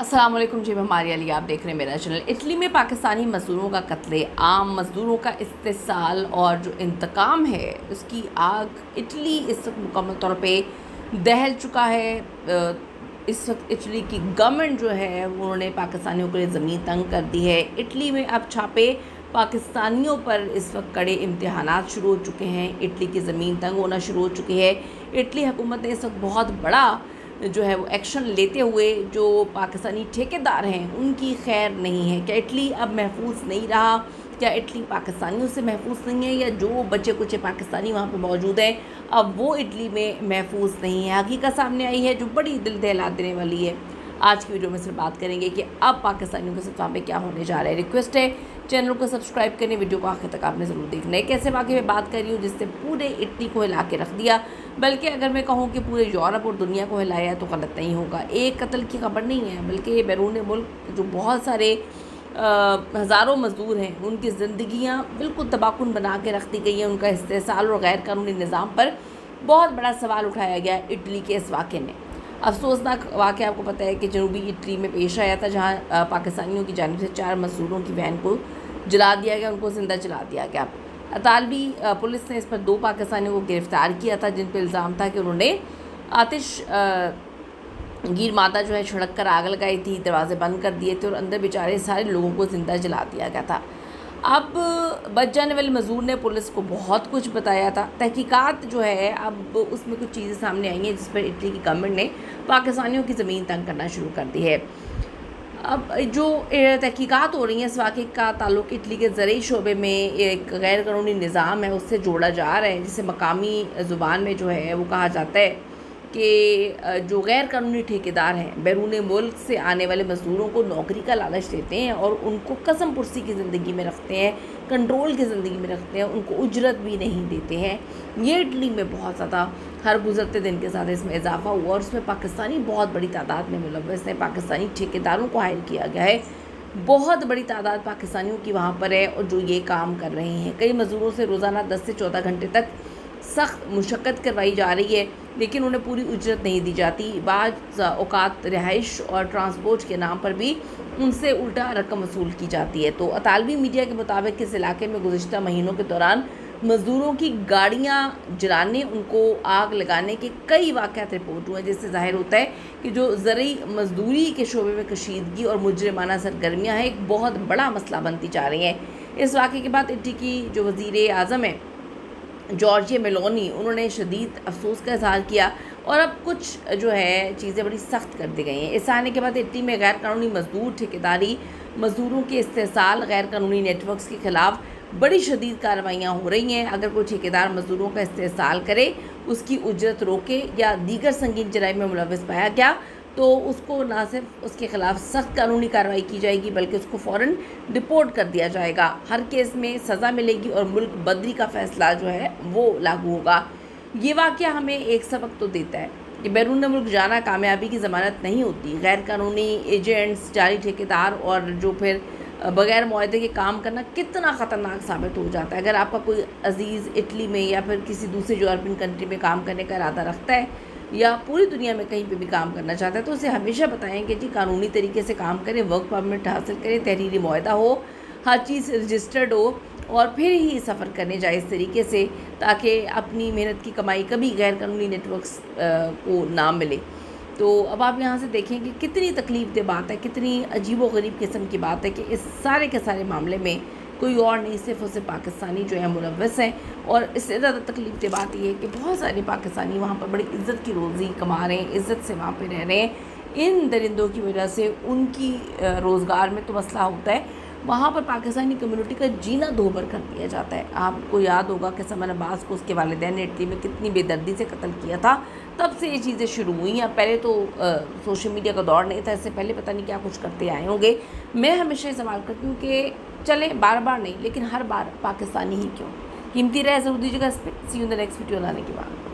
अस्सलाम वालेकुम जी, मैं मारिया अली, आप देख रहे हैं मेरा चैनल। इटली में पाकिस्तानी मज़दूरों का कत्ले आम, मज़दूरों का इस्तेसाल और जो इंतकाम है उसकी आग इटली इस वक्त मुकम्मल तौर पे दहल चुका है। इस वक्त इटली की गवर्नमेंट जो है उन्होंने पाकिस्तानियों के लिए ज़मीन तंग कर दी है। इटली में अब छापे पाकिस्तानियों पर इस वक्त कड़े इम्तिहानात शुरू हो चुके हैं। इटली की ज़मीन तंग होना शुरू हो चुकी है। इटली हुकूमत ने इस वक्त बहुत बड़ा जो है वो एक्शन लेते हुए जो पाकिस्तानी ठेकेदार हैं उनकी खैर नहीं है। क्या इटली अब महफूज नहीं रहा? क्या इटली पाकिस्तानियों से महफूज नहीं है, या जो बचे कुचे पाकिस्तानी वहाँ पे मौजूद हैं अब वो इटली में महफूज नहीं है? हकीकत सामने आई है जो बड़ी दिल दहला देने वाली है। आज की वीडियो में सिर्फ बात करेंगे कि अब पाकिस्तानियों के साथ वहाँ पे क्या होने जा रहा है। रिक्वेस्ट है चैनल को सब्सक्राइब करने, वीडियो को आखिर तक आपने ज़रूर देखना है। कैसे वाकई में बात कर रही हूँ जिससे पूरे इटली को हिला के रख दिया, बल्कि अगर मैं कहूँ कि पूरे यूरोप और दुनिया को हिलाया तो गलत नहीं होगा। एक कत्ल की खबर नहीं है, बल्कि ये बैरून मुल्क जो बहुत सारे हज़ारों मज़दूर हैं उनकी ज़िंदगियाँ बिल्कुल तबाहकुन बना के रख दी गई हैं। उनका इस्तेसाल और गैर कानूनी निज़ाम पर बहुत बड़ा सवाल उठाया गया इटली के इस वाक़े में। अफसोसनाक वाक़या आपको पता है कि जनूबी इटली में पेश आया था, जहाँ पाकिस्तानियों की जानिब से 4 मज़दूरों की वैन को जला दिया गया, उनको ज़िंदा जला दिया गया। अतालवी पुलिस ने इस पर 2 पाकिस्तानियों को गिरफ़्तार किया था, जिन पर इल्ज़ाम था कि उन्होंने आतिश गीर मादा जो है छिड़क कर आग लगाई थी, दरवाजे बंद कर दिए थे और अंदर बेचारे सारे लोगों को ज़िंदा जला दिया गया था। अब बच जाने वाले मज़दूर ने पुलिस को बहुत कुछ बताया था। तहकीकात जो है अब उसमें कुछ चीज़ें सामने आई हैं जिस पर इटली की गवर्नमेंट ने पाकिस्तानियों की ज़मीन तंग करना शुरू कर दी है। अब जो तहकीकात हो रही हैं इस वाक़े का ताल्लुक़ इटली के ज़रई शोबे में एक गैर कानूनी निज़ाम है उससे जोड़ा जा रहा है, जिसे मकामी ज़ुबान में जो है वो कहा जाता है कि जो गैर कानूनी ठेकेदार हैं बैरून मुल्क से आने वाले मज़दूरों को नौकरी का लालच देते हैं और उनको कसम पुरसी की ज़िंदगी में रखते हैं, कंट्रोल की ज़िंदगी में रखते हैं, उनको उजरत भी नहीं देते हैं। ये इटली में बहुत ज़्यादा हर गुज़रते दिन के साथ इसमें इजाफा हुआ और उसमें पाकिस्तानी बहुत बड़ी तादाद में मुलव्वस हैं। पाकिस्तानी ठेकेदारों को हायर किया गया है, बहुत बड़ी तादाद पाकिस्तानियों की वहाँ पर है और जो ये काम कर रहे हैं। कई मज़दूरों से रोज़ाना 10 से 14 घंटे तक सख्त मुशक्क़त करवाई जा रही है, लेकिन उन्हें पूरी उजरत नहीं दी जाती। बाज़ औक़ात रिहाइश और ट्रांसपोर्ट के नाम पर भी उनसे उल्टा रकम वसूल की जाती है। तो अतालवी मीडिया के मुताबिक इस इलाके में गुज़िश्ता महीनों के दौरान मज़दूरों की गाड़ियाँ जलाने, उनको आग लगाने के कई वाक़यात रिपोर्ट हुए, जिससे ज़ाहिर होता है कि जो ज़रई मज़दूरी के शोबे में कशीदगी और मुजरिमाना सरगर्मियाँ हैं एक बहुत बड़ा मसला बनती जा रही हैं। इस वाक़े के बाद इटली की जो वज़ीर आज़म है जॉर्जिया मेलोनी, उन्होंने शदीद अफसोस का इजहार किया और अब कुछ जो है चीज़ें बड़ी सख्त कर दी गई हैं। इस आने के बाद इटली में गैर कानूनी मज़दूर ठेकेदारी, मज़दूरों के इस्तेसाल, गैर कानूनी नेटवर्क्स के ख़िलाफ़ बड़ी शदीद कार्रवाइयाँ हो रही हैं। अगर कोई ठेकेदार मज़दूरों का इस्तेसाल करे, उसकी उजरत रोके या दीगर संगीन जराइम में मुलव्वस पाया गया तो उसको ना सिर्फ उसके ख़िलाफ़ सख्त कानूनी कार्रवाई की जाएगी बल्कि उसको फ़ौरन डिपोर्ट कर दिया जाएगा। हर केस में सज़ा मिलेगी और मुल्क बदली का फ़ैसला जो है वो लागू होगा। ये वाक़या हमें एक सबक तो देता है कि बैरून मुल्क जाना कामयाबी की ज़मानत नहीं होती। गैर कानूनी एजेंट्स, जाली ठेकेदार और जो फिर बग़ैर मुआहदे के काम करना कितना ख़तरनाक साबित हो जाता है। अगर आपका कोई अज़ीज़ इटली में या फिर किसी दूसरे यूरोपियन कंट्री में काम करने का इरादा रखता है या पूरी दुनिया में कहीं पे भी काम करना चाहता है तो उसे हमेशा बताएं कि जी कानूनी तरीके से काम करें, वर्क परमिट हासिल करें, तहरीरी मुआहदा हो, हर चीज़ रजिस्टर्ड हो और फिर ही सफ़र करने जाए इस तरीके से, ताकि अपनी मेहनत की कमाई कभी गैर कानूनी नेटवर्क्स को ना मिले। तो अब आप यहाँ से देखें कि कितनी तकलीफ़ दह बात है, कितनी अजीब व गरीब किस्म की बात है कि इस सारे के सारे मामले में कोई और नहीं, सिर्फ और सिर्फ पाकिस्तानी जो है मुलव्वस हैं। और इससे ज़्यादा तकलीफ की बात ये है कि बहुत सारे पाकिस्तानी वहाँ पर बड़ी इज़्ज़त की रोज़ी कमा रहे हैं, इज़्ज़त से वहाँ पे रह रहे हैं। इन दरिंदों की वजह से उनकी रोज़गार में तो मसला होता है, वहाँ पर पाकिस्तानी कम्युनिटी का जीना दोभर कर दिया जाता है। आपको याद होगा कि समन अब्बास को उसके वालिदैन ने इटली में कितनी बेदर्दी से कत्ल किया था, तब से ये चीज़ें शुरू हुई हैं। पहले तो सोशल मीडिया का दौर नहीं था, इससे पहले पता नहीं क्या कुछ करते आए होंगे। मैं हमेशा ये सवाल करती हूँ कि चलें बार बार नहीं, लेकिन हर बार पाकिस्तानी ही क्यों? कीमती रहे ज़रूर दीजिएगा इस पर। See you in the next video लाने के बाद।